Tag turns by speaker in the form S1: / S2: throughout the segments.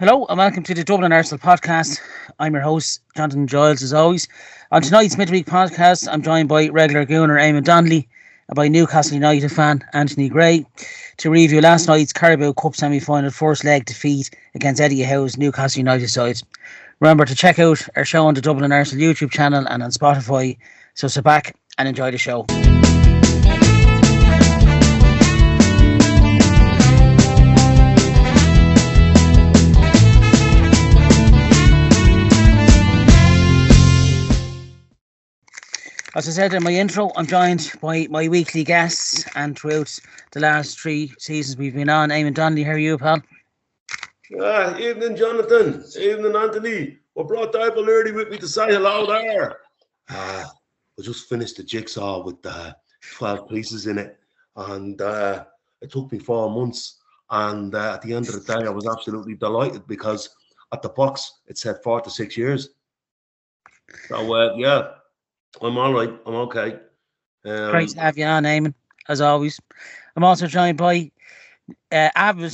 S1: Hello and welcome to the Dublin Arsenal podcast. I'm your host, Jonathan Giles, as always. On tonight's midweek podcast, I'm joined by regular gooner Eamonn Donnelly and by Newcastle United fan Anthony Gray to review last night's Carabao Cup semi-final first leg defeat against Eddie Howe's Newcastle United side. Remember to check out our show on the Dublin Arsenal YouTube channel and on Spotify. So sit back and enjoy the show. As I said in my intro, I'm joined by my weekly guests, and throughout the last 3 seasons we've been on, Eamonn Donnelly. How are you, pal?
S2: Evening, Jonathan. Evening, Anthony. I brought Dival early with me to say hello there. I just finished the jigsaw with 12 pieces in it, and it took me 4 months. And at the end of the day, I was absolutely delighted because at the box it said 4 to 6 years. So yeah. I'm all right. I'm okay.
S1: Great to have you on, Eamonn, as always. I'm also joined by avid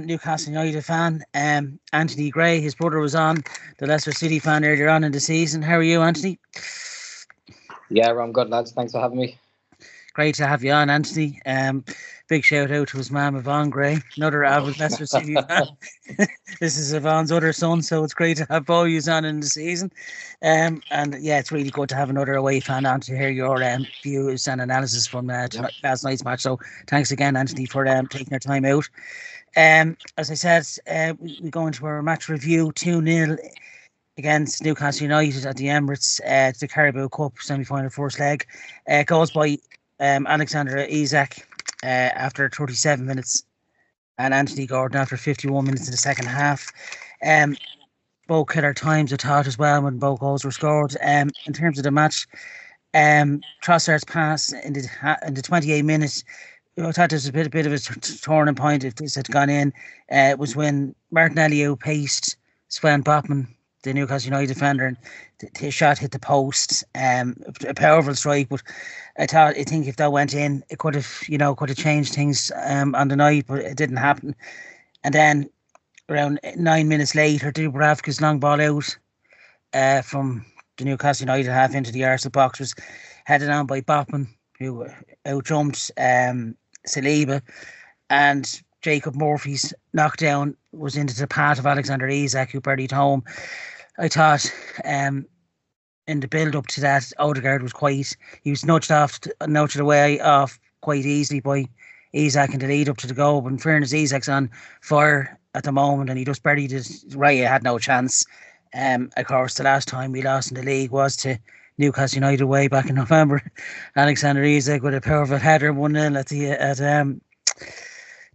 S1: Newcastle United fan, Anthony Gray. His brother was on, the Leicester City fan, earlier on in the season. How are you, Anthony?
S3: Yeah, I'm good, lads. Thanks for having me.
S1: Great to have you on, Anthony. Big shout out to his mum, Yvonne Gray, another avid Leicester City fan. This is Yvonne's other son, so it's great to have both of you on in the season. And yeah, it's really good to have another away fan on to hear your views and analysis from last night's match. So thanks again, Anthony, for taking your time out. As I said, we go into our match review. 2-0 against Newcastle United at the Emirates, the Carabao Cup semi-final first leg. Goals by Alexander Isak after 37 minutes and Anthony Gordon after 51 minutes in the second half. Both killer times, I thought, as well, when both goals were scored. In terms of the match, Trossard's pass in the 28 minutes, I thought there was a bit of a turning point if this had gone in. It was when Martinelli outpaced Sven Botman, the Newcastle United defender, and his shot hit the post. A powerful strike, but I think if that went in, it could have changed things on the night, but it didn't happen. And then around 9 minutes later, Dubravka's long ball out from the Newcastle United half into the Arsenal box was headed on by Botman, who outjumped Saliba, and Jacob Murphy's knockdown was into the path of Alexander Isak, who buried home. I thought in the build-up to that, Odegaard he was nudged away off quite easily by Isak in the lead-up to the goal. But in fairness, Isak's on fire at the moment, and he just buried it. Raya had no chance. Of course, the last time we lost in the league was to Newcastle United away back in November. Alexander Isak with a powerful header, 1-0 at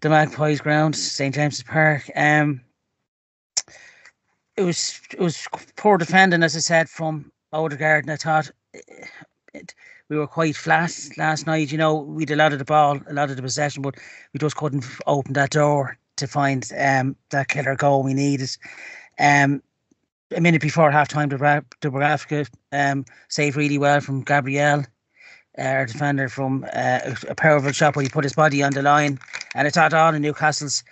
S1: the Magpies ground, St James's Park. It was poor defending, as I said, from Odegaard, and I thought we were quite flat last night. You know, we had a lot of the ball, a lot of the possession, but we just couldn't open that door to find that killer goal we needed. A minute before half-time, Dubravka saved really well from Gabriel, our defender, from a powerful shot where he put his body on the line. And I thought all of Newcastle's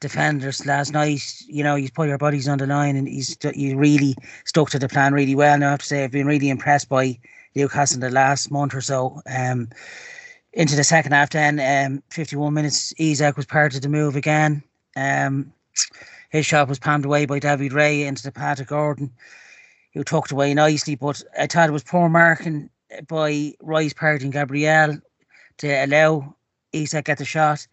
S1: defenders last night, you know, you put your bodies on the line, and he really stuck to the plan really well. Now I have to say I've been really impressed by Newcastle in the last month or so. Into the second half then, 51 minutes, Isak was part of the move again. His shot was palmed away by David Raya into the path of Gordon, who tucked away nicely, but I thought it was poor marking by Rice, Party and Gabriel to allow Isak get the shot,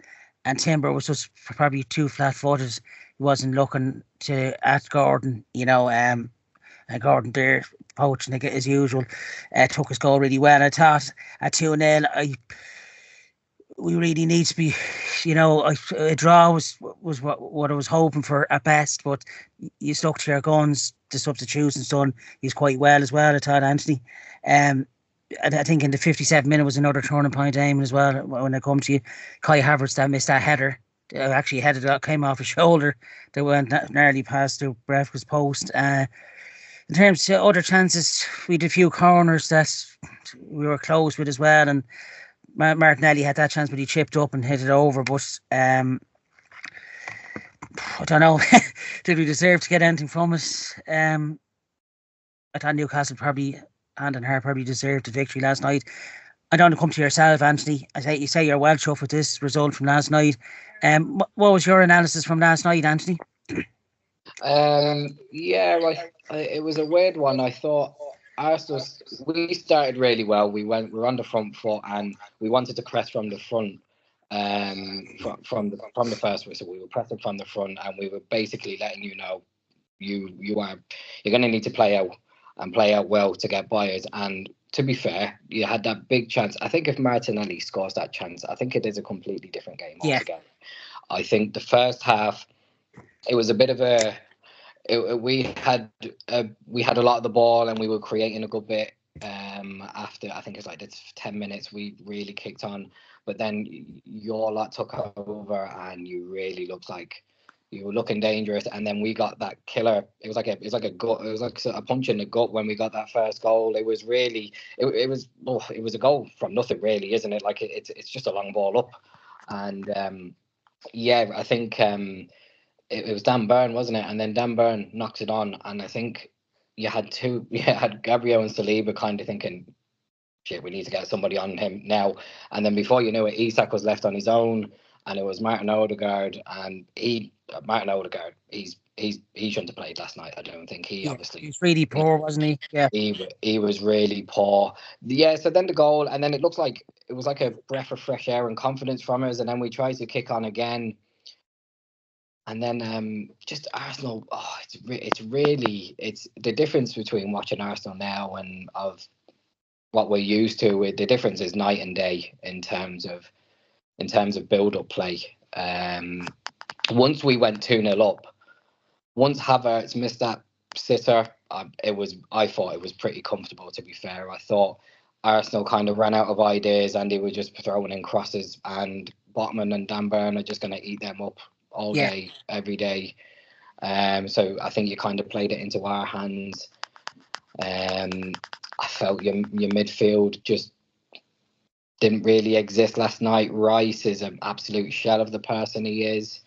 S1: and Timber was just probably too flat-footed. He wasn't looking at Gordon, you know, and Gordon there poaching as usual, took his goal really well. I thought at 2-0, we really need to be, you know, a draw was what I was hoping for at best, but you stuck to your guns. The substitutions done he's quite well as well, I thought, Anthony. I think in the 57th minute was another turning point, Eamonn, as well. When I come to you, Kai Havertz that missed that header. Actually headed up, came off his shoulder. That went nearly past the Brefka's post. In terms of other chances, we had a few corners that we were close with as well, and Martinelli had that chance, but he chipped up and hit it over. But I don't know. Did we deserve to get anything from it? I thought Newcastle probably, hand on heart, probably deserved the victory last night. I don't want to come to yourself, Anthony. You say you're well chuffed with this result from last night. What was your analysis from last night, Anthony?
S3: It was a weird one. I thought Arsenal, we started really well. We were on the front foot and we wanted to press from the front. From the first whistle, we were pressing from the front and we were basically letting you know you're going to need to play out well to get by us. And to be fair, you had that big chance. I think if Martinelli scores that chance, I think it is a completely different game altogether. I think the first half, it was a bit of we had a lot of the ball and we were creating a good bit. After I think it's like 10 minutes, we really kicked on, but then your lot took over and you really looked like you were looking dangerous. And then we got that killer. It was like a punch in the gut when we got that first goal. It was really it was a goal from nothing, really, isn't it? Like it's just a long ball up, and I think it was Dan Burn, wasn't it? And then Dan Burn knocks it on, and I think you had Gabriel and Saliba kind of thinking, shit, we need to get somebody on him now. And then before you knew it, Isak was left on his own, and it was Martin Odegaard. And he shouldn't have played last night. I don't think he
S1: was really poor, wasn't he? Yeah,
S3: he was really poor. Yeah. So then the goal, and then it looks like it was like a breath of fresh air and confidence from us. And then we tried to kick on again. And then just Arsenal, it's the difference between watching Arsenal now and of what we're used to. The difference is night and day in terms of build-up play. Once we went 2-0 up, once Havertz missed that sitter, I thought it was pretty comfortable, to be fair. I thought Arsenal kind of ran out of ideas and they were just throwing in crosses, and Botman and Dan Burn are just going to eat them up all day, every day. So I think you kind of played it into our hands. I felt your midfield just didn't really exist last night. Rice is an absolute shell of the person he is.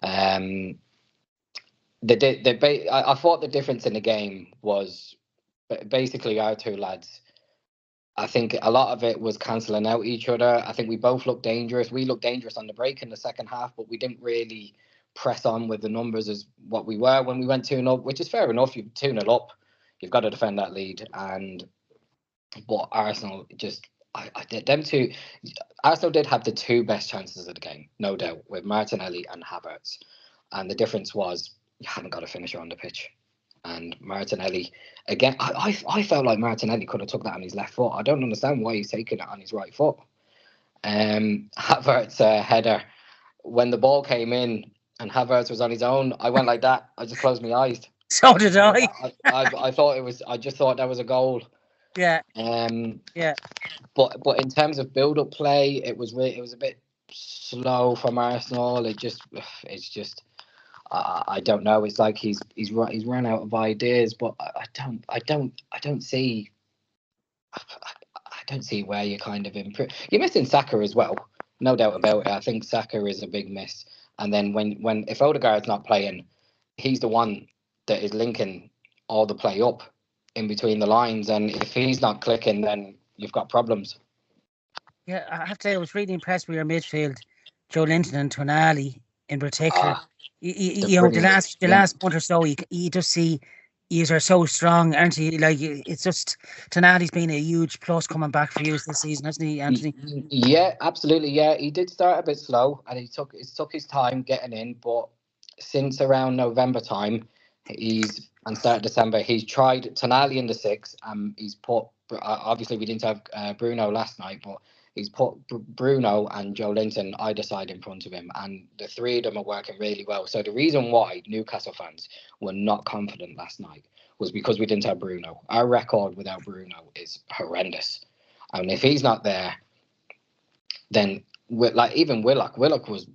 S3: I thought the difference in the game was basically our two lads. I think a lot of it was cancelling out each other. I think we both looked dangerous. We looked dangerous on the break in the second half, but we didn't really press on with the numbers as what we were when we went 2-0, which is fair enough. You're 2-0 up. You've got to defend that lead. But Arsenal just, Arsenal did have the two best chances of the game, no doubt, with Martinelli and Havertz. And the difference was you haven't got a finisher on the pitch. And Martinelli, again, I felt like Martinelli could have took that on his left foot. I don't understand why he's taking it on his right foot. Havertz header, when the ball came in and Havertz was on his own, I went like that. I just closed my eyes.
S1: So did I.
S3: I just thought that was a goal.
S1: Yeah.
S3: But in terms of build-up play, it was a bit slow from Arsenal. It's just. I don't know. It's like he's run out of ideas, but I don't see where you kind of improve. You're missing Saka as well, no doubt about it. I think Saka is a big miss. And then if Odegaard's not playing, he's the one that is linking all the play up in between the lines. And if he's not clicking, then you've got problems.
S1: Yeah, I have to say I was really impressed with your midfield, Joe Linton and Tonali in particular. The last month or so, you just see you are so strong, aren't you? Like, it's just Tonali's been a huge plus coming back for you this season, hasn't he, Anthony?
S3: Yeah, absolutely. Yeah, he did start a bit slow, and he took his time getting in. But since around November time, start December, he's tried Tonali in the 6, and he's put. Obviously, we didn't have Bruno last night, but he's put Bruno and Joe Linton either side in front of him, and the three of them are working really well. So the reason why Newcastle fans were not confident last night was because we didn't have Bruno. Our record without Bruno is horrendous. And if he's not there, then even Willock was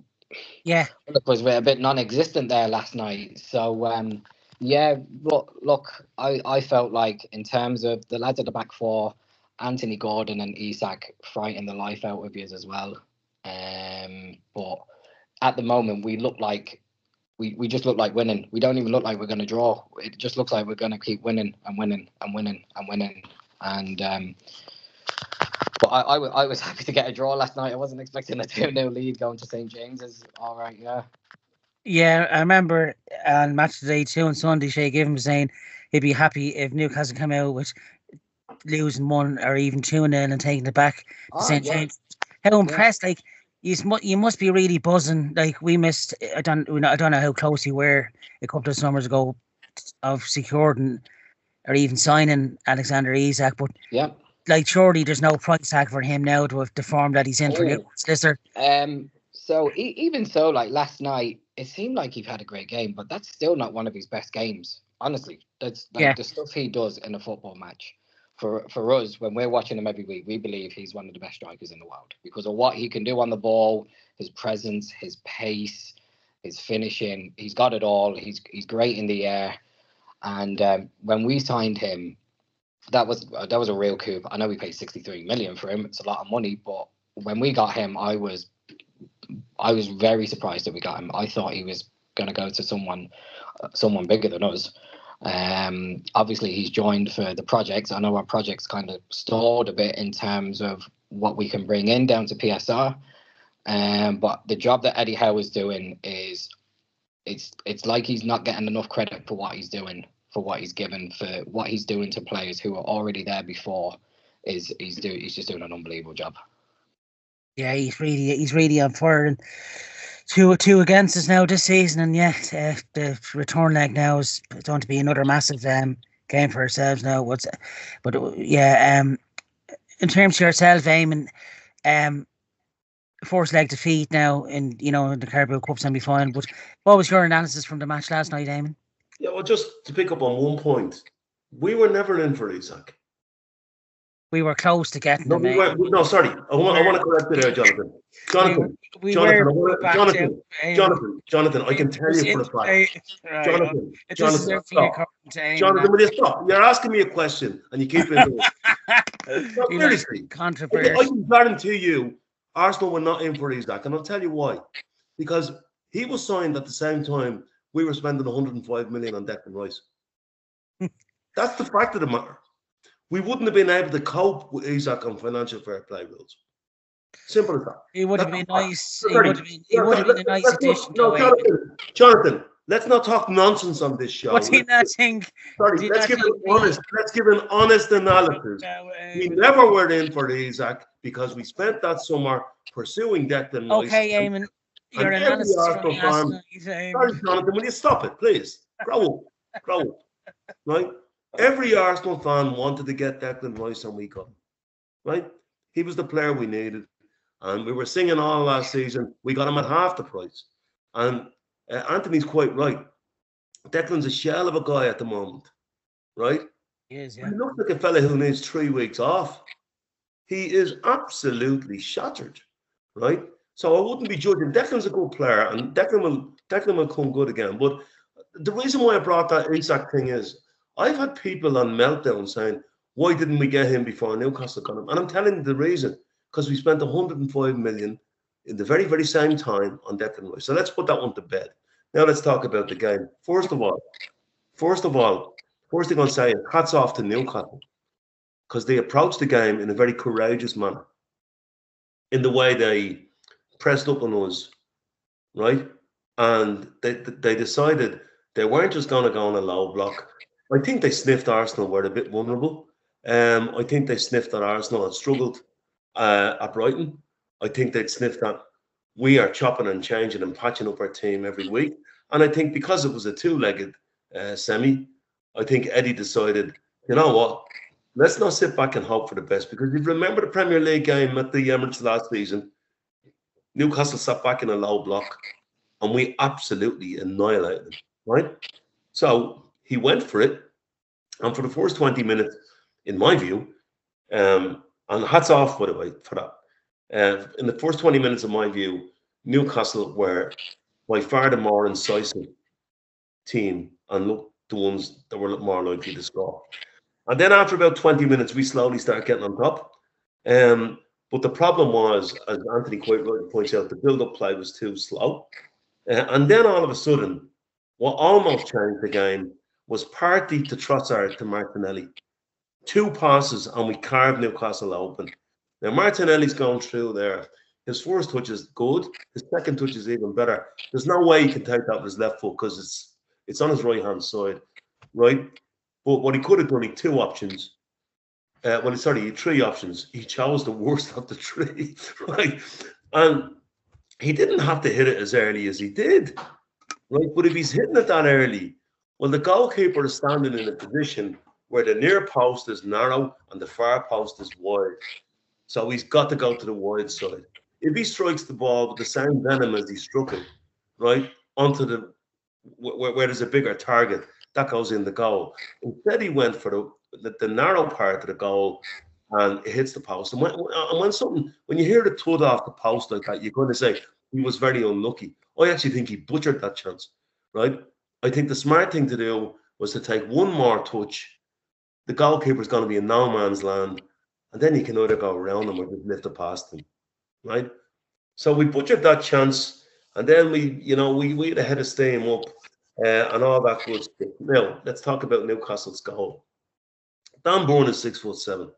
S3: a bit non-existent there last night. So but look, I felt like in terms of the lads at the back four, Anthony Gordon and Isak frighten the life out of you as well. But at the moment, we look like we just look like winning. We don't even look like we're going to draw. It just looks like we're going to keep winning and winning and winning and winning. And but I was happy to get a draw last night. I wasn't expecting a 2-0 lead going to St James's. All right, yeah.
S1: Yeah, I remember on Match Today 2 on Sunday, Shay Given was saying he'd be happy if Newcastle come out with losing 1 or even 2-0 and taking it back to St James. How impressed! Like you must be really buzzing. Like we missed. I don't know how close you were a couple of summers ago of securing or even signing Alexander Isak, but like surely there's no price tag for him now to have the form that he's in for Newcastle.
S3: So even so, like last night, it seemed like he had a great game, but that's still not one of his best games. Honestly, that's like the stuff he does in a football match. For us, when we're watching him every week, we believe he's one of the best strikers in the world because of what he can do on the ball, his presence, his pace, his finishing. He's got it all. He's great in the air. And when we signed him, that was a real coup. I know we paid 63 million for him. It's a lot of money, but when we got him, I was very surprised that we got him. I thought he was going to go to someone bigger than us. Obviously he's joined for the projects. I know our projects kind of stalled a bit in terms of what we can bring in down to PSR. But the job that Eddie Howe is doing is it's like he's not getting enough credit for what he's doing, for what he's given, for what he's doing to players who are already there before. He's just doing an unbelievable job.
S1: Yeah, he's really on fire. And 2 against us now this season, and the return leg now is going to be another massive game for ourselves now. In terms of yourself, Eamonn, first leg defeat now in the Carabao Cup semi-final. But what was your analysis from the match last night, Eamonn?
S2: Yeah, well, just to pick up on one point, we were never in for Isak.
S1: We were close to getting him.
S2: No, sorry. I want to correct you there, Jonathan. Jonathan, I can tell you for a fact. Jonathan, will you stop? You're asking me a question and you keep it. Seriously, I can guarantee you, Arsenal were not in for Isak, and I'll tell you why. Because he was signed at the same time we were spending 105 million on Declan Rice. That's the fact of the matter. We wouldn't have been able to cope with Isak on financial fair play rules. Simple as that.
S1: He would have been nice. He would have been a nice addition.
S2: Jonathan, let's not talk nonsense on this show.
S1: What do you not think?
S2: Sorry, let's give an honest analysis. We never were in for Isak because we spent that summer pursuing Declan Rice.
S1: Okay, Eamonn, your analysis from
S2: Sorry, Jonathan, will you stop it, please? Grow up. Right? Every Arsenal fan wanted to get Declan Rice and we couldn't. Right? He was the player we needed. And we were singing all last season. We got him at half the price. And Anthony's quite right. Declan's a shell of a guy at the moment. Right?
S1: He is, yeah.
S2: He looks like a fella who needs 3 weeks off. He is absolutely shattered. Right? So I wouldn't be judging. Declan's a good player. And Declan will come good again. But the reason why I brought that Isak thing is I've had people on meltdown saying, why didn't we get him before Newcastle got him? And I'm telling you the reason, because we spent 105 million in the very, very same time on Declan Rice. So let's put that one to bed. Now let's talk about the game. First of all, first thing I'll say is hats off to Newcastle, because they approached the game in a very courageous manner in the way they pressed up on us, right? And they decided they weren't just going to go on a low block. I think they sniffed Arsenal were a bit vulnerable. I think they sniffed that Arsenal had struggled at Brighton. I think they'd sniffed that we are chopping and changing and patching up our team every week. And I think because it was a 2-legged semi, I think Eddie decided, you know what, let's not sit back and hope for the best. Because if you remember the Premier League game at the Emirates last season, Newcastle sat back in a low block and we absolutely annihilated them, right? So he went for it, and for the first 20 minutes, in my view, and hats off, by the way, for that. In the first 20 minutes, of my view, Newcastle were by far the more incisive team and looked the ones that were more likely to score. And then after about 20 minutes, we slowly started getting on top. But the problem was, as Anthony quite rightly points out, the build-up play was too slow. And then all of a sudden, what almost changed the game was partly to Trossard to Martinelli. 2 passes and we carved Newcastle open. Now Martinelli's going through there. His first touch is good. His second touch is even better. There's no way he can take that with his left foot because it's on his right-hand side, right? But what he could have done, he had 2 options. He had 3 options. He chose the worst of the 3, right? And he didn't have to hit it as early as he did, right? But if he's hitting it that early, well, the goalkeeper is standing in a position where the near post is narrow and the far post is wide. So he's got to go to the wide side. If he strikes the ball with the same venom as he struck it, right, onto the where there's a bigger target, that goes in the goal. Instead, he went for the narrow part of the goal and it hits the post. And when you hear the thud off the post like that, you're going to say he was very unlucky. I actually think he butchered that chance, right? I think the smart thing to do was to take one more touch. The goalkeeper's going to be in no man's land, and then you can either go around him or just lift it past him, right? So we butchered that chance, and then we had a head of steam up and all that good stuff. Now, let's talk about Newcastle's goal. Dan Burn is 6'7",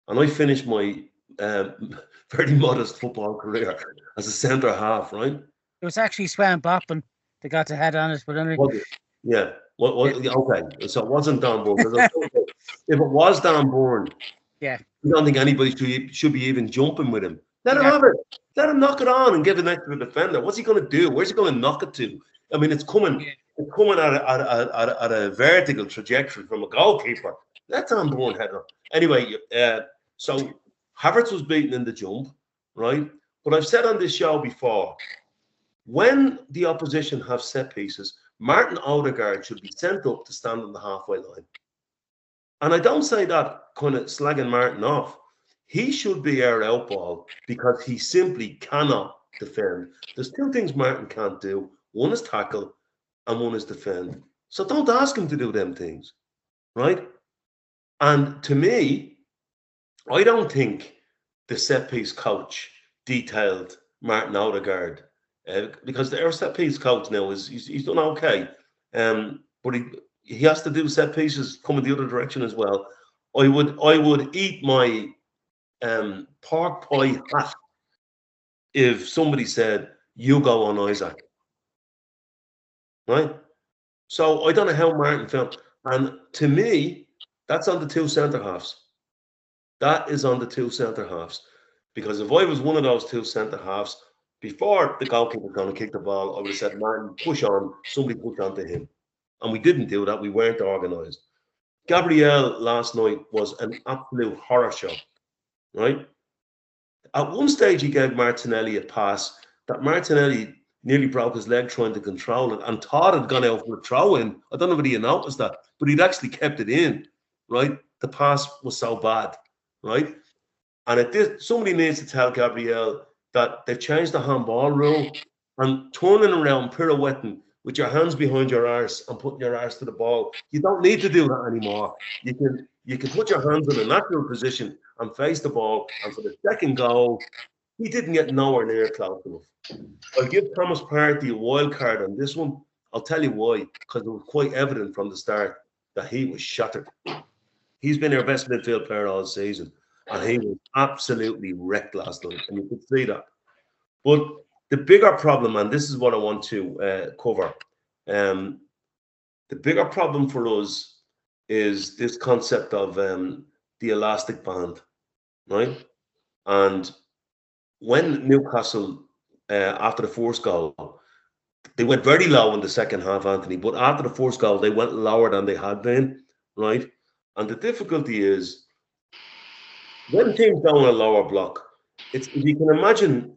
S2: and I finished my very modest football career as a centre half, right?
S1: It was actually Swan Boppin that got the head on it, but anyway.
S2: Yeah. Okay. So it wasn't Dan Burn. If it was Dan Burn,
S1: yeah,
S2: I don't think anybody should be even jumping with him. Let him have it. Let him knock it on and give it next to the defender. What's he going to do? Where's he going to knock it to? I mean, it's coming. Yeah. It's coming at a vertical trajectory from a goalkeeper. Let Dan Burn head on. Anyway, so Havertz was beaten in the jump, right? But I've said on this show before, when the opposition have set pieces, Martin Odegaard should be sent up to stand on the halfway line. And I don't say that kind of slagging Martin off. He should be our outball because he simply cannot defend. There's 2 things Martin can't do. One is tackle and one is defend. So don't ask him to do them things, right? And to me, I don't think the set-piece coach detailed Martin Odegaard because our set-piece coach now he's done okay, but he has to do set pieces coming the other direction as well. I would eat my pork pie hat if somebody said you go on Isaac, right? So I don't know how Martin felt, and to me, that's on the 2 centre halves. That is on the 2 centre halves, because if I was one of those 2 centre halves, before the goalkeeper was going to kick the ball, I would have said, Martin, push on. Somebody push on to him. And we didn't do that. We weren't organised. Gabriel last night was an absolute horror show, right? At one stage, he gave Martinelli a pass that Martinelli nearly broke his leg trying to control it and thought had gone out for a throw-in. I don't know whether you noticed that, but he'd actually kept it in, right? The pass was so bad, right? And somebody needs to tell Gabriel that they've changed the handball rule, and turning around, pirouetting with your hands behind your arse and putting your arse to the ball. You don't need to do that anymore. You can put your hands in a natural position and face the ball. And for the second goal, he didn't get nowhere near close enough. I'll give Thomas Partey a wild card on this one. I'll tell you why, because it was quite evident from the start that he was shattered. He's been our best midfield player all season, and he was absolutely wrecked last night, and you could see that. But the bigger problem, and this is what I want to cover, the bigger problem for us is this concept of the elastic band, right? And when Newcastle, after the first goal, they went very low in the second half, Anthony, but after the first goal, they went lower than they had been, right? And the difficulty is, when teams go on a lower block, if you can imagine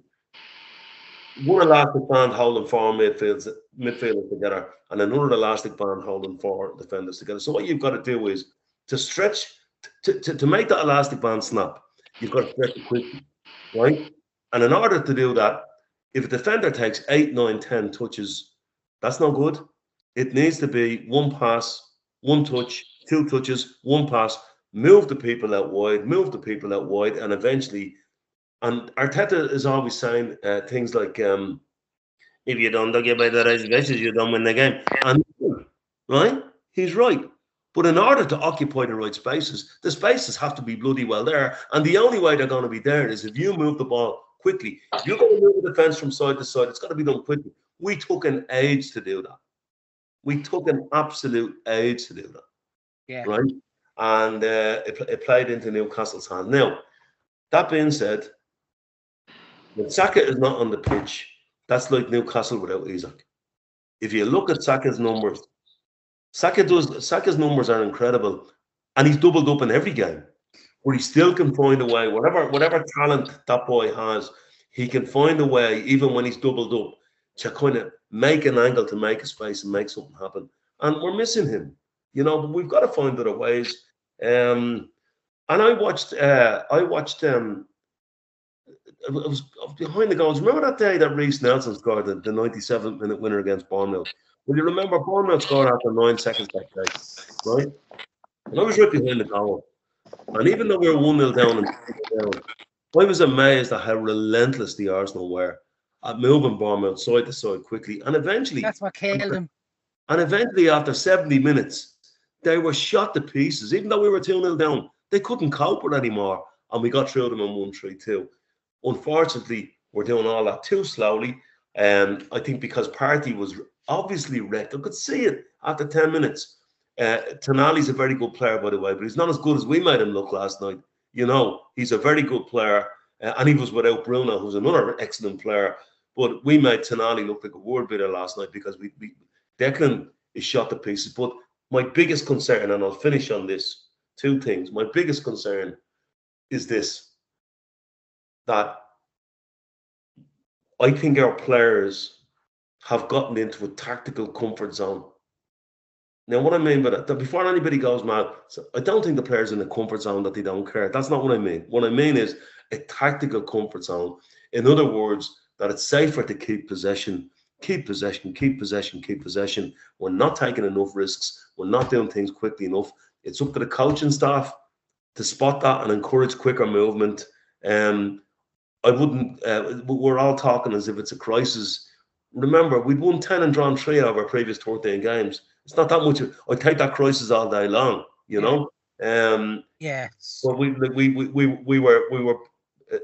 S2: one elastic band holding 4 midfielders together and another elastic band holding 4 defenders together. So what you've got to do is to stretch, to make that elastic band snap, you've got to stretch it quickly, right? And in order to do that, if a defender takes 8, 9, 10 touches, that's no good. It needs to be 1 pass, 1 touch, 2 touches, 1 pass, move the people out wide, and eventually, and Arteta is always saying things like, If you don't get by the right spaces, you don't win the game. And right, he's right. But in order to occupy the right spaces, the spaces have to be bloody well there. And the only way they're going to be there is if you move the ball quickly. If you're going to move the defense from side to side, it's got to be done quickly. We took an age to do that. We took an absolute age to do that.
S1: Yeah.
S2: Right? And it played into Newcastle's hand. Now, that being said, when Saka is not on the pitch, that's like Newcastle without Isaac. If you look at Saka's numbers, Saka's numbers are incredible, and he's doubled up in every game. Where he still can find a way, whatever talent that boy has, he can find a way, even when he's doubled up, to kind of make an angle, to make a space and make something happen. And we're missing him, but we've got to find other ways. And I watched it was behind the goals. Remember that day that Reece Nelson scored the 97th minute winner against Bournemouth? Will you remember Bournemouth scored after 9 seconds that day, right? And I was right behind the goal. And even though we were 1-0 down, I was amazed at how relentless the Arsenal were at moving Bournemouth side to side quickly. And eventually,
S1: that's what killed them. And
S2: eventually, after 70 minutes, they were shot to pieces. Even though we were 2-0 down, they couldn't cope with it anymore. And we got through them in 1-3-2. Unfortunately, we're doing all that too slowly. I think because Partey was obviously wrecked. I could see it after 10 minutes. Tonali's a very good player, by the way, but he's not as good as we made him look last night. He's a very good player, and he was without Bruno, who's another excellent player. But we made Tonali look like a word beater last night because Declan is shot to pieces. But my biggest concern, and I'll finish on this, two things. My biggest concern is this, that I think our players have gotten into a tactical comfort zone. Now, what I mean by that, before anybody goes mad, I don't think the players in a comfort zone that they don't care. That's not what I mean. What I mean is a tactical comfort zone. In other words, that it's safer to keep possession. We're not taking enough risks. We're not doing things quickly enough. It's up to the coaching staff to spot that and encourage quicker movement. I wouldn't. We're all talking as if it's a crisis. Remember, we've won 10 and drawn 3 out of our previous 14 games. It's not that much. I take that crisis all day long, know.
S1: Yes.
S2: But we were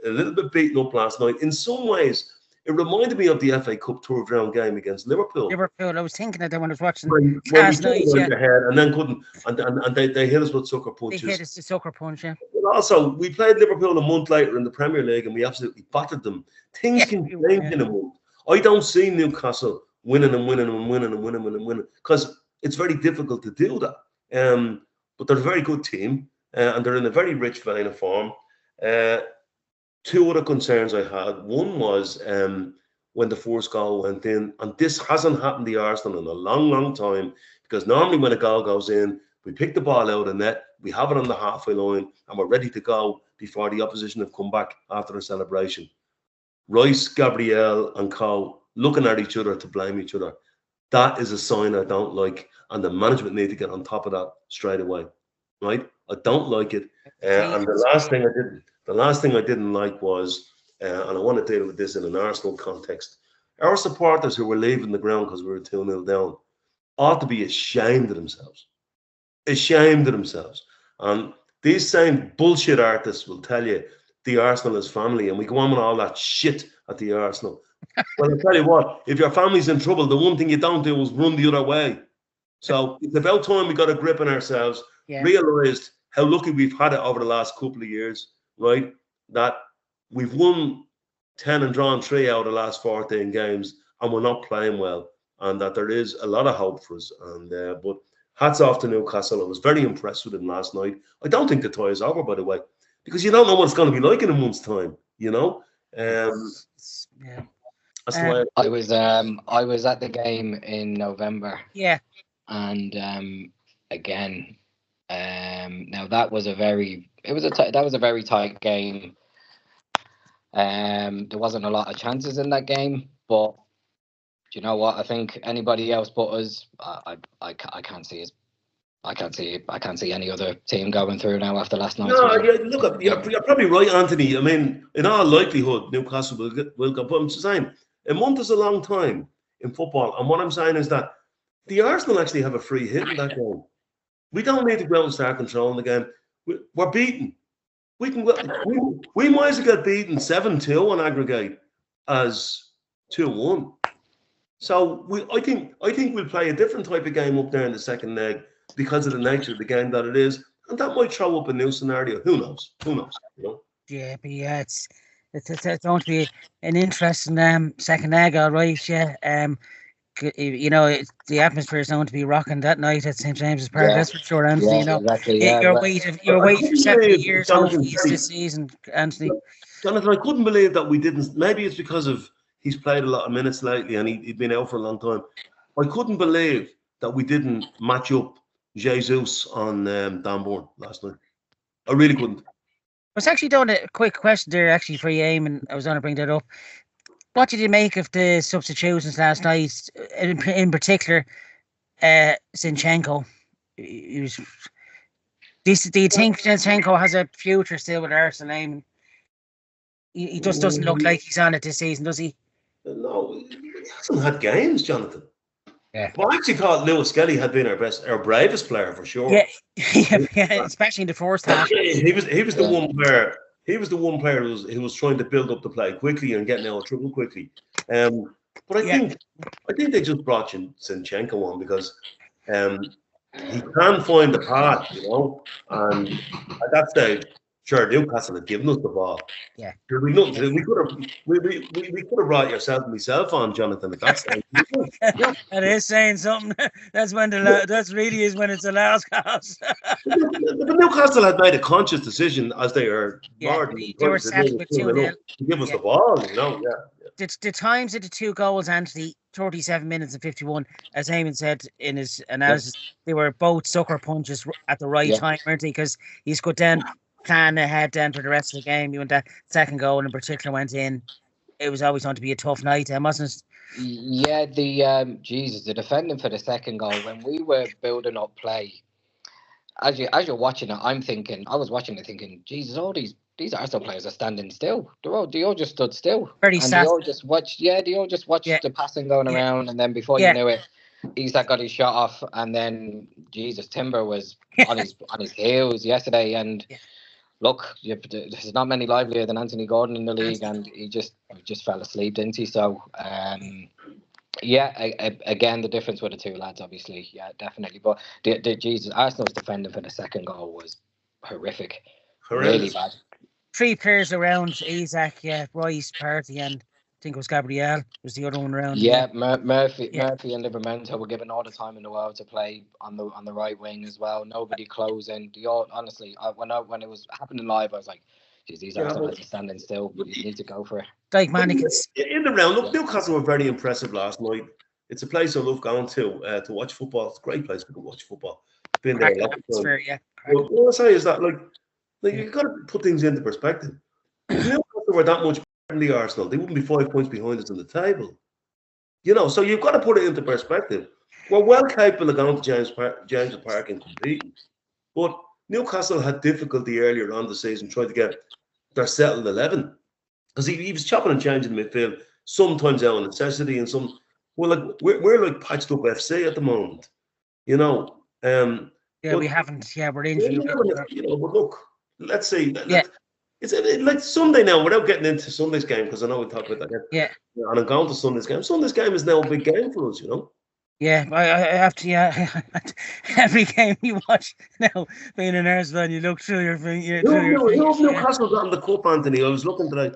S2: a little bit beaten up last night. In some ways, it reminded me of the FA Cup third round game against Liverpool.
S1: I was thinking of that when I was watching
S2: last night. And then couldn't, and they hit us with sucker punches.
S1: They hit us with sucker punch, yeah.
S2: But also, we played Liverpool a month later in the Premier League, and we absolutely battered them. Things can change in a month. I don't see Newcastle winning because it's very difficult to do that. But they're a very good team, and they're in a very rich vein of form. Two other concerns I had. One was when the first goal went in, and this hasn't happened to Arsenal in a long time, because normally when a goal goes in, we pick the ball out of the net, we have it on the halfway line, and we're ready to go before the opposition have come back after a celebration. Rice, Gabriel, and Cole looking at each other to blame each other. That is a sign I don't like, and the management need to get on top of that straight away. Right? I don't like it. And the last thing I didn't like was, and I want to deal with this in an Arsenal context, our supporters who were leaving the ground because we were 2-0 down ought to be ashamed of themselves. Ashamed of themselves. And these same bullshit artists will tell you the Arsenal is family, and we go on with all that shit at the Arsenal. Well, I'll tell you what, if your family's in trouble, the one thing you don't do is run the other way. So it's about time we got a grip on ourselves, realised how lucky we've had it over the last couple of years, right? That we've won 10 and drawn 3 out of the last 14 games, and we're not playing well, and that there is a lot of hope for us. And but hats off to Newcastle. I was very impressed with them last night. I don't think the tie is over, by the way, because you don't know what it's going to be like in a month's time, That's the way
S3: I was at the game in November.
S1: Yeah.
S3: And again, now that was a very tight game. There wasn't a lot of chances in that game, but do you know what? I think anybody else but us, I can't see it. I can't see any other team going through now after last night.
S2: No, look, you're probably right, Anthony. I mean, in all likelihood, Newcastle will go. But I'm just saying, a month is a long time. in football. And what I'm saying is that the Arsenal actually have a free hit in that game. We don't need to go out and start controlling the game. We're beaten. We might as well get beaten 7-2 on aggregate as 2-1. So I think we'll play a different type of game up there in the second leg because of the nature of the game that it is, and that might throw up a new scenario. Who knows?
S1: Yeah, but it's going to be an interesting second leg, all right. Yeah, the atmosphere is going to be rocking that night at St James's Park.
S3: Yeah.
S1: That's for sure, Anthony.
S3: Exactly.
S1: You're waiting for 70 years, hopefully, this season, Anthony.
S2: Jonathan, I couldn't believe that we didn't. Maybe it's because of he's played a lot of minutes lately and he'd been out for a long time. I couldn't believe that we didn't match up Jesus on Danbourne last night. I really couldn't.
S1: I was actually doing a quick question there, actually, for you, Eamonn. I was going to bring that up. What did you make of the substitutions last night? In particular, Zinchenko. Do you think Zinchenko has a future still with Arsenal? Eamonn? He just doesn't look like he's on it this season, does he?
S2: No, he hasn't had games, Jonathan.
S1: Yeah.
S2: But I actually thought Lewis Kelly had been our bravest player for sure.
S1: Yeah, especially in the first half.
S2: He was the one player. He was the one player who was trying to build up the play quickly and getting out of trouble quickly. But I think they just brought Zinchenko on because he can find the path, and at that stage, sure, Newcastle had given us the ball.
S1: Yeah.
S2: We could have brought yourself and myself on, Jonathan, at that stage.
S1: That is saying something. That's when that's really is when it's the last cast.
S2: But Newcastle had made a conscious decision as they were
S1: they were settled with 2-0
S2: to give us the ball,
S1: The times of the two goals, Anthony, 37 minutes and 51, as Eamonn said in his analysis, they were both sucker punches at the right time, weren't they? Because he's got down, plan ahead then for the rest of the game. When that second goal in particular went in, it was always going to be a tough night, wasn't it?
S3: Yeah, the defending for the second goal, when we were building up play, as you're watching it, I was watching it thinking, Jesus, all these Arsenal players are standing still. They all just stood still.
S1: They all
S3: just watched the passing going around, and then before you knew it, Isak got his shot off, and then Jesus, Timber was on his heels yesterday, and look, there's not many livelier than Anthony Gordon in the league, and he just fell asleep, didn't he? So, again, the difference with the two lads, obviously, definitely. But Arsenal's defending for the second goal was horrific, really bad.
S1: 3 players around Isak, Rice, Partey, and I think it was Gabriel was the other one around.
S3: Yeah, Murphy and Livramento were given all the time in the world to play on the right wing as well. Nobody closing. Honestly, when it was happening live, I was like, geez, these Arsenal are standing still. You need to go for it.
S1: Like mannequins.
S2: In the round, look, Newcastle were very impressive last night. It's a place I love going to watch football. It's a great place to watch football. Been there a lot of time. But what I say is that like you've got to put things into perspective. If Newcastle were that much better than the Arsenal, they wouldn't be 5 points behind us on the table. So you've got to put it into perspective. We're well capable of going to James Park and competing. But Newcastle had difficulty earlier on the season trying to get their settled 11. Because he was chopping and changing the midfield, sometimes out of necessity and some. Well, like we're like patched up FC at the moment, we
S1: haven't. Yeah, we're injured.
S2: But look, let's see. It's like Sunday now. Without getting into Sunday's game, because I know we talked about that.
S1: Yeah.
S2: And I'm going to Sunday's game. Sunday's game is now a big game for us,
S1: Yeah, I have to. Yeah, every game you watch now, being an Arsenal, you look through your thing.
S2: Newcastle got in the cup, Anthony. I was looking today.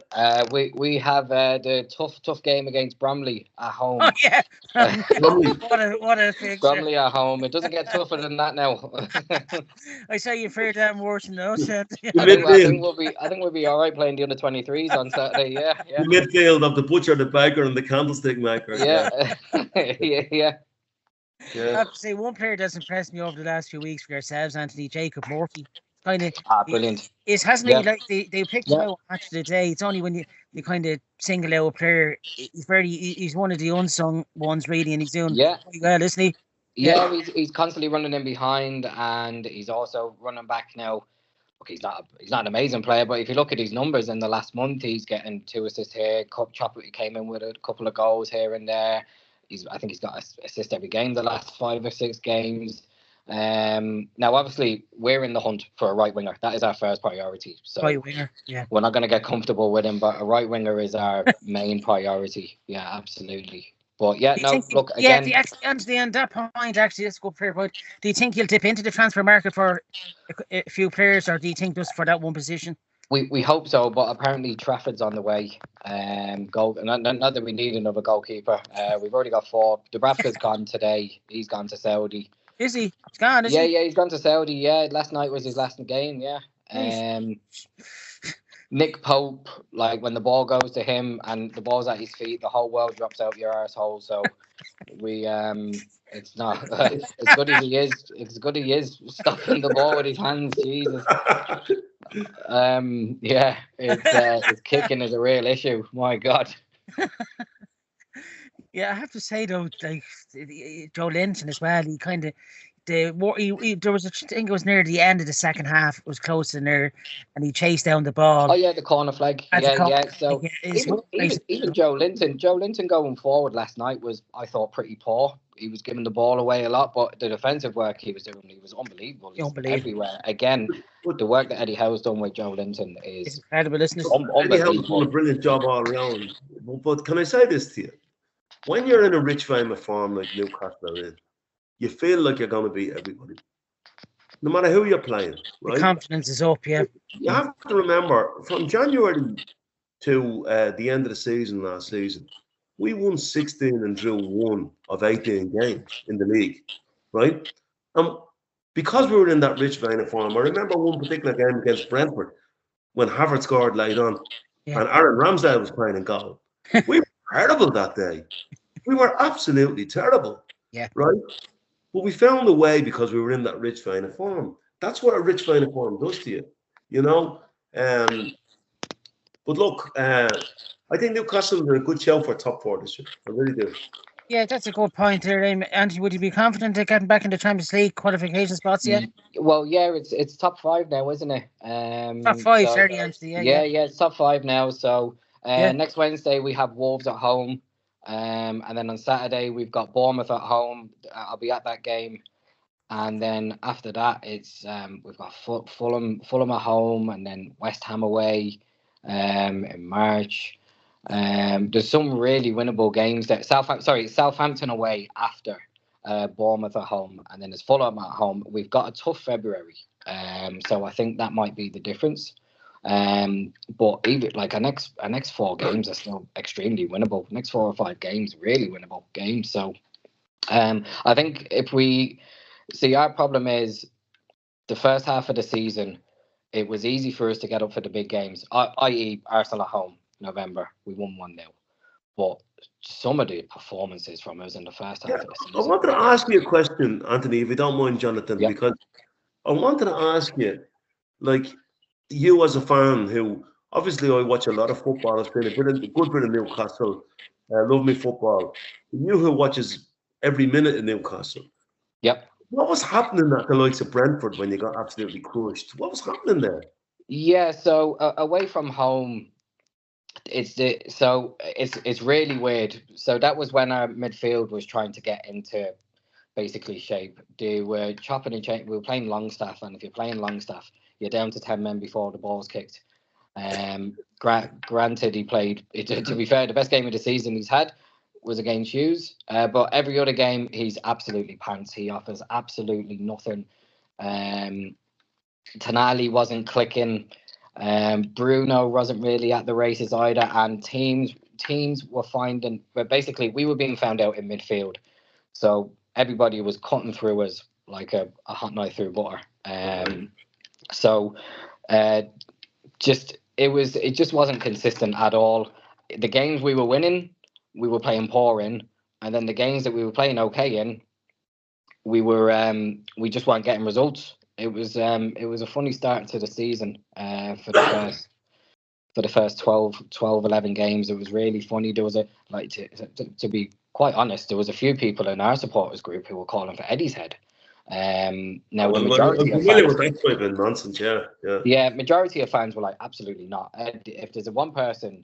S3: We have the tough game against Bromley at home.
S1: Oh yeah, what a fixture.
S3: Bromley at home. It doesn't get tougher than that now.
S1: I say you're fair damn worse than those.
S3: I think we'll be all right playing the under 23s on Saturday. Yeah.
S2: The midfield of the butcher, the baker, and the candlestick maker.
S3: Yeah.
S2: Yeah.
S1: I have to say, one player that's impressed me over the last few weeks for yourselves, Anthony, Jacob Murphy. Kind of
S3: brilliant.
S1: Hasn't he? Like they picked him out match of the day. It's only when you kind of single out a player. He's one of the unsung ones really, and he's doing well, isn't he?
S3: Yeah, he's constantly running in behind, and he's also running back now. Look, he's not an amazing player, but if you look at his numbers in the last month, he's getting 2 assists here. He came in with a couple of goals here and there. I think he's got assist every game the last 5 or 6 games. Now, obviously, we're in the hunt for a right winger. That is our first priority. So
S1: Right winger, yeah.
S3: We're not going to get comfortable with him, but a right winger is our main priority. Yeah, absolutely. But yeah, no, look, again.
S1: Yeah, Anthony, on that point, actually, let's go fair point. Do you think you'll dip into the transfer market for a few players, or do you think just for that one position?
S3: We hope so, but apparently Trafford's on the way. Not that we need another goalkeeper. We've already got 4. Dubravka's gone today. He's gone to Saudi.
S1: Is he? He's gone, is
S3: he?
S1: Yeah,
S3: he's gone to Saudi. Yeah, last night was his last game. Yeah. Nick Pope, like when the ball goes to him and the ball's at his feet, the whole world drops out your arsehole. So it's not as good as he is. It's good he is stopping the ball with his hands. Jesus. His kicking is a real issue. My God.
S1: Yeah, I have to say though, like Joe Linton as well. He kind of there was I think it was near the end of the second half. It was close in there, and he chased down the ball.
S3: Oh yeah, the corner flag. So even Joe Linton going forward last night was, I thought, pretty poor. He was giving the ball away a lot, but the defensive work he was doing, he was unbelievable. Everywhere. Again, the work that Eddie Howe's done with Joe Linton is
S1: incredible, isn't it?
S2: Eddie Howe's done a brilliant job all around. But can I say this to you? When you're in a rich vein of form like Newcastle are in, you feel like you're going to beat everybody, no matter who you're playing. Right?
S1: The confidence is up, yeah.
S2: You have to remember, from January to the end of the season last season, we won 16 and drew 1 of 18 games in the league, right? Because we were in that rich vein of form, I remember one particular game against Brentford when Havertz scored late on, and Aaron Ramsdale was playing in goal. We were terrible that day. We were absolutely terrible, right? But we found a way because we were in that rich vein of form. That's what a rich vein of form does to you, you know? But look, I think Newcastle are a good show for top 4 this year. I really do.
S1: Yeah, that's a good point there, Andy. Would you be confident of getting back in the Champions League qualification spots yet?
S3: Well, yeah, it's top 5 now, isn't it?
S1: Top 5, sorry, Anthony.
S3: Yeah, it's top 5 now. So next Wednesday we have Wolves at home. And then on Saturday we've got Bournemouth at home. I'll be at that game, and then after that it's we've got Fulham at home, and then West Ham away in March. There's some really winnable games there. Southampton away after Bournemouth at home, and then there's Fulham at home. We've got a tough February, so I think that might be the difference. But even like our next 4 games are still extremely winnable. Next 4 or 5 games, really winnable games. So I think if we see, our problem is the first half of the season, it was easy for us to get up for the big games, i.e. Arsenal at home, November, we won 1-0. But some of the performances from us in the first half of the season.
S2: I wanted to ask you a question, Anthony, if you don't mind, Jonathan, because I wanted to ask you, like, you as a fan who, obviously I watch a lot of football, I've been a good bit of Newcastle, love me football. You who watches every minute in Newcastle.
S3: Yep.
S2: What was happening at the likes of Brentford when you got absolutely crushed? What was happening there?
S3: Yeah, so away from home, it's really weird. So that was when our midfield was trying to get into basically shape. They were chopping and changing. We were playing Longstaff, and if you're playing Longstaff, you're down to 10 men before the ball's kicked. Granted, he played, to be fair, the best game of the season he's had was against Hughes. But every other game, he's absolutely pants. He offers absolutely nothing. Tonali wasn't clicking. Bruno wasn't really at the races either. And teams were finding, but basically we were being found out in midfield. So everybody was cutting through us like a hot knife through butter. It just wasn't consistent at all. The games we were winning, we were playing poor in, and then the games that we were playing okay in, we just weren't getting results. It was a funny start to the season for the first 12, 11 games. It was really funny. There was to be quite honest, there was a few people in our supporters group who were calling for Eddie's head. Now the majority of fans,
S2: with that type of nonsense,
S3: majority of fans were like, absolutely not. If there's one person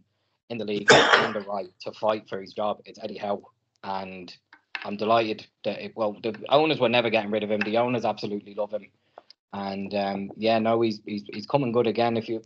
S3: in the league who's earned the right to fight for his job, it's Eddie Howe. and I'm delighted that the owners were never getting rid of him. The owners absolutely love him, and he's coming good again. If you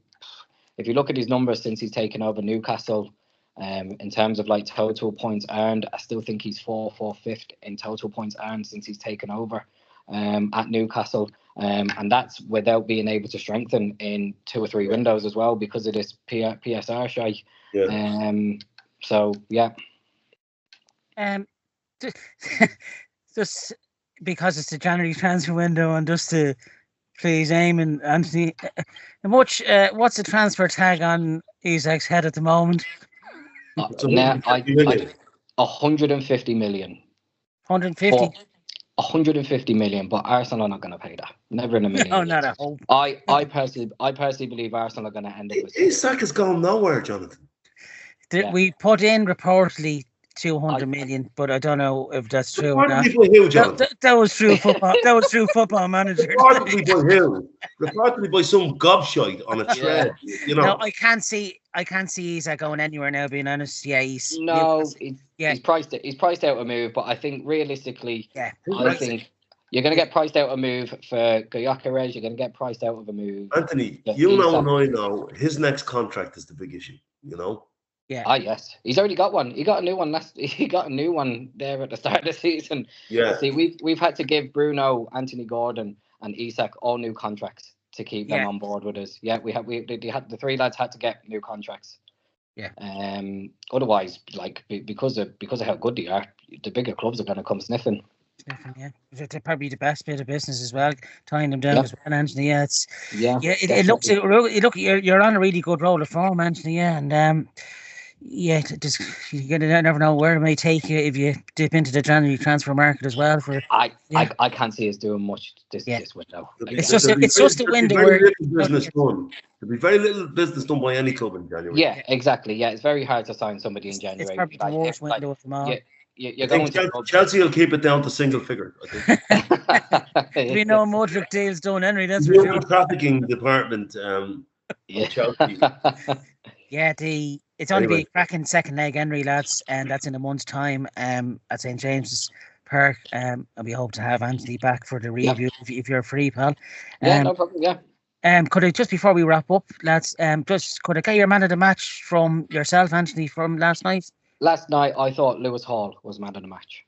S3: look at his numbers since he's taken over Newcastle, in terms of like total points earned, I still think he's 4th or 5th in total points earned since he's taken over at Newcastle. And that's without being able to strengthen in 2 or 3 windows as well because of this PSR shy.
S2: Yeah.
S3: So yeah.
S1: Just because it's the January transfer window, and just to please Eamonn, Anthony, what's the transfer tag on Isak's head at the moment?
S3: Now 150 million.
S1: 150.
S3: 150 million, but Arsenal are not going to pay that. Never in a million.
S1: No, not a hope.
S3: I personally believe Arsenal are going to end up with.
S2: Isak has gone nowhere, Jonathan.
S1: We put in reportedly 200 million, but I don't know if that's true or not. That was true football. That was true football manager.
S2: Reportedly by who? Reportedly by some gobshite on a thread. You know.
S1: No, I can't see Isak going anywhere now. Being honest, yeah, he's
S3: priced out a move, but I think realistically, I think you're going to get priced out a move for Gyökeres. You're going to get priced out of a move.
S2: Anthony, you know and I know his next contract is the big issue. You know.
S3: Yeah. Yes. He's already got one. He got a new one He got a new one there at the start of the season.
S2: Yeah.
S3: See, we've had to give Bruno, Anthony Gordon, and Isak all new contracts to keep them on board with us. Yeah, the 3 lads had to get new contracts.
S1: Yeah.
S3: Otherwise, like because of how good they are, the bigger clubs are going to come sniffing.
S1: Yeah, they're probably the best bit of business as well, tying them down as well, Anthony. It looks you're on a really good roll of form, Anthony. Yeah, and you never know where it may take you if you dip into the January transfer market as well.
S3: I can't see us doing much this window.
S1: It's just a window where
S2: there'll be very little business done by any club in January.
S3: Yeah, exactly. Yeah, it's very hard to sign somebody in January.
S1: It's probably the worst window of them all.
S3: You're going
S2: Chelsea will keep it down to single figure. I think.
S1: There'll be no Modric deals done, Henry. That's for
S2: sure. Trafficking department. Chelsea.
S1: Yeah, it's only be a cracking second leg, Henry, lads, and that's in a month's time at St James's Park. And we hope to have Anthony back for the review if you're free, pal.
S3: No problem. Yeah.
S1: Could I just before we wrap up, lads, could I get your man of the match from yourself, Anthony, from last night?
S3: Last night, I thought Lewis Hall was man of the match.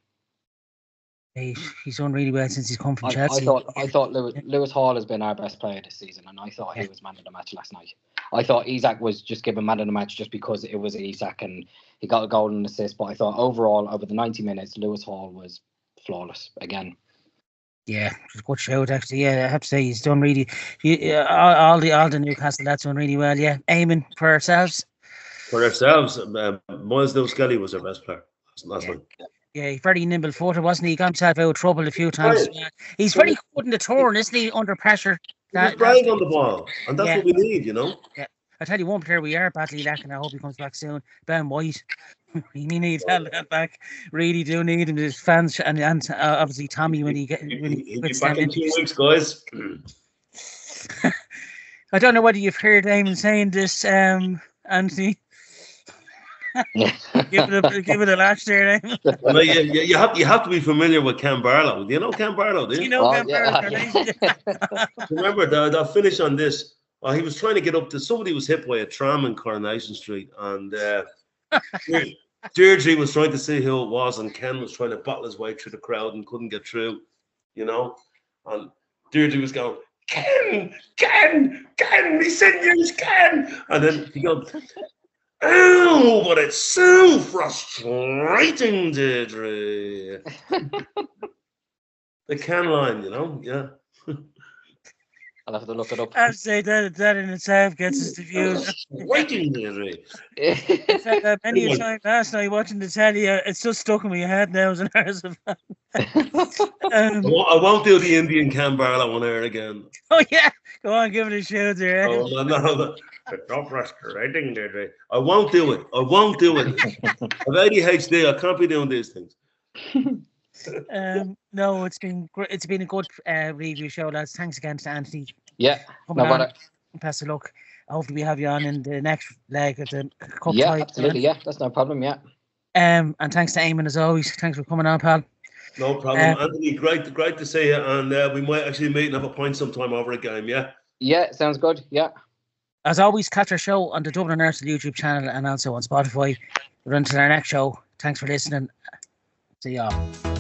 S1: He's done really well since he's come from Chelsea.
S3: I thought Lewis Hall has been our best player this season, and I thought he was man of the match last night. I thought Isak was just given man of the match just because it was Isak and he got a goal and assist. But I thought overall, over the 90 minutes, Lewis Hall was flawless again.
S1: Yeah, good shout actually. Yeah, I have to say he's done really. All the Newcastle lads done really well. Yeah, Eamonn for ourselves.
S2: Miles Lewis-Skelly was our best player last night.
S1: Yeah, he's very nimble footer, wasn't he? He got himself out of trouble a few times. Right. He's very good in the turn, isn't he? Under pressure.
S2: He's brave on the ball, and that's what we need, you know.
S1: Yeah, I tell you one player we are badly lacking. I hope he comes back soon. Ben White. We need that back. Really do need him. His fans and obviously Tommy when he
S2: he'll be back in 2 weeks, guys.
S1: I don't know whether you've heard Eamonn saying this, Anthony. give it a lash there,
S2: well, you have to be familiar with Cam Barlow. Do you know Cam Barlow? Do you
S1: know Cam Barlow?
S2: Remember the finish on this? He was trying to get up to somebody was hit by a tram in Coronation Street, and Deirdre was trying to see who it was, and Ken was trying to battle his way through the crowd and couldn't get through, you know. And Deirdre was going, Ken, he said yours, Ken, and then he goes. Oh, but it's so frustrating, Deirdre. The can line, you know, yeah.
S3: I'll have to look it up.
S1: I'd say that in itself gets us the views.
S2: Frustrating, Deirdre.
S1: I said that many a time last night watching the telly. It's just stuck in my head now as an Arsenal fan.
S2: I won't do the Indian Cam Barlow on air again.
S1: Oh yeah, go on, give it a shout there.
S2: Oh no. It's so frustrating, Deirdre. I won't do it. I've ADHD. I can't be doing these things.
S1: No, it's been great. It's been a good review show, lads. Thanks again to Anthony.
S3: Yeah,
S1: best of luck. Hopefully we have you on in the next leg of the cup.
S3: Yeah, absolutely. Yeah, that's no problem. Yeah.
S1: And thanks to Eamonn as always. Thanks for coming on, pal.
S2: No problem, Anthony. Great to see you, and we might actually meet and have a pint sometime over a game. Yeah.
S3: Yeah, sounds good. Yeah.
S1: As always, catch our show on the Dublin Arsenal YouTube channel and also on Spotify. We're on to our next show. Thanks for listening. See y'all.